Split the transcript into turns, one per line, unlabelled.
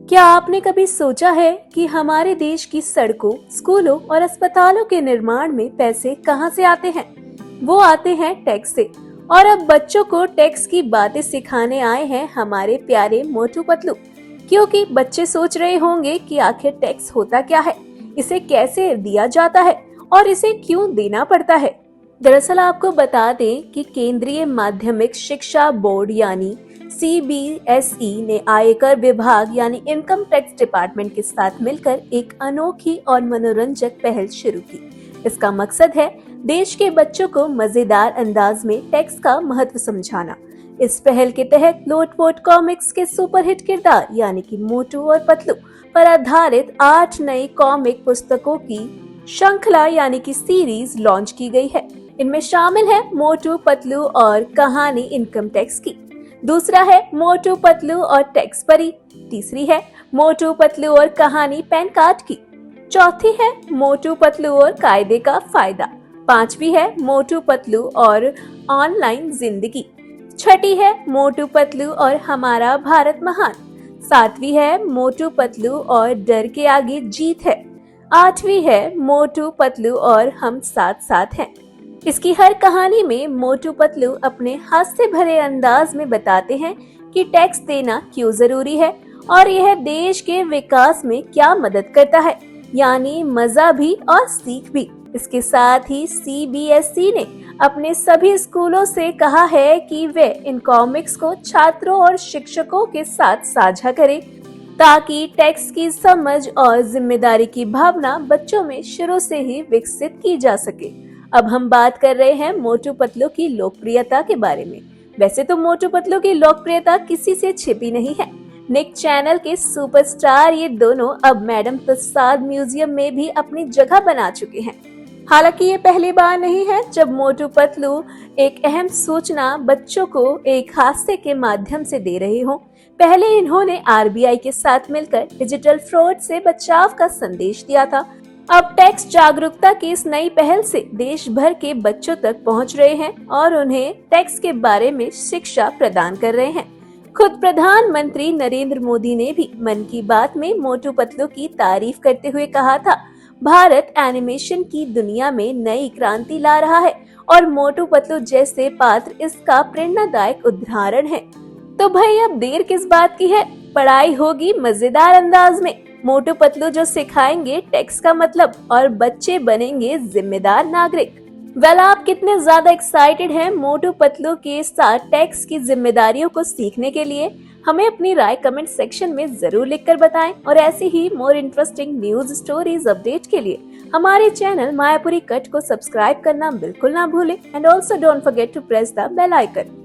क्या आपने कभी सोचा है कि हमारे देश की सड़कों, स्कूलों और अस्पतालों के निर्माण में पैसे कहां से आते हैं? वो आते हैं टैक्स से। और अब बच्चों को टैक्स की बातें सिखाने आए हैं हमारे प्यारे मोटू पतलू। क्योंकि बच्चे सोच रहे होंगे कि आखिर टैक्स होता क्या है, इसे कैसे दिया जाता है और इसे क्यों देना पड़ता है। दरअसल आपको बता दें कि केंद्रीय माध्यमिक शिक्षा बोर्ड यानी CBSE ने आयकर विभाग यानी इनकम टैक्स डिपार्टमेंट के साथ मिलकर एक अनोखी और मनोरंजक पहल शुरू की। इसका मकसद है देश के बच्चों को मजेदार अंदाज में टैक्स का महत्व समझाना। इस पहल के तहत लोटपोट कॉमिक्स के सुपरहिट किरदार यानी कि मोटू और पतलू पर आधारित 8 नई कॉमिक पुस्तकों की श्रृंखला यानी कि सीरीज लॉन्च की गई है। इनमें शामिल है मोटू पतलू और कहानी इनकम टैक्स की, दूसरा है मोटू पतलू और टैक्स परी, तीसरी है मोटू पतलू और कहानी पैन कार्ड की, चौथी है मोटू पतलू और कायदे का फायदा, पांचवी है मोटू पतलू और ऑनलाइन जिंदगी, छठी है मोटू पतलू और हमारा भारत महान, सातवीं है मोटू पतलू और डर के आगे जीत है, आठवीं है मोटू पतलू और हम साथ साथ हैं। इसकी हर कहानी में मोटू पतलू अपने हास्य भरे अंदाज में बताते हैं कि टैक्स देना क्यों जरूरी है और यह देश के विकास में क्या मदद करता है, यानी मजा भी और सीख भी। इसके साथ ही CBSE ने अपने सभी स्कूलों से कहा है कि वे इन कॉमिक्स को छात्रों और शिक्षकों के साथ साझा करें ताकि टैक्स की समझ और जिम्मेदारी की भावना बच्चों में शुरू से ही विकसित की जा सके। अब हम बात कर रहे हैं मोटू पतलू की लोकप्रियता के बारे में। वैसे तो मोटू पतलू की लोकप्रियता किसी से छिपी नहीं है। निक चैनल के सुपरस्टार ये दोनों अब मैडम तुसाद म्यूजियम में भी अपनी जगह बना चुके हैं। हालांकि ये पहली बार नहीं है जब मोटू पतलू एक अहम सूचना बच्चों को एक हादसे के माध्यम से दे रहे हो। पहले इन्होंने RBI के साथ मिलकर डिजिटल फ्रॉड से बचाव का संदेश दिया था। अब टैक्स जागरूकता की इस नई पहल से देश भर के बच्चों तक पहुंच रहे हैं और उन्हें टैक्स के बारे में शिक्षा प्रदान कर रहे हैं। खुद प्रधानमंत्री नरेंद्र मोदी ने भी मन की बात में मोटू पतलू की तारीफ करते हुए कहा था, भारत एनिमेशन की दुनिया में नई क्रांति ला रहा है और मोटू पतलू जैसे पात्र इसका प्रेरणादायक उदाहरण है। तो भाई अब देर किस बात की है, पढ़ाई होगी मजेदार अंदाज में। मोटू पतलू जो सिखाएंगे टैक्स का मतलब और बच्चे बनेंगे जिम्मेदार नागरिक। आप कितने ज्यादा एक्साइटेड हैं मोटू पतलू के साथ टैक्स की जिम्मेदारियों को सीखने के लिए? हमें अपनी राय कमेंट सेक्शन में जरूर लिखकर बताएं और ऐसी ही more interesting news stories update के लिए हमारे चैनल मायापुरी कट को सब्सक्राइब करना बिल्कुल ना भूलें and also don't forget to press the bell icon.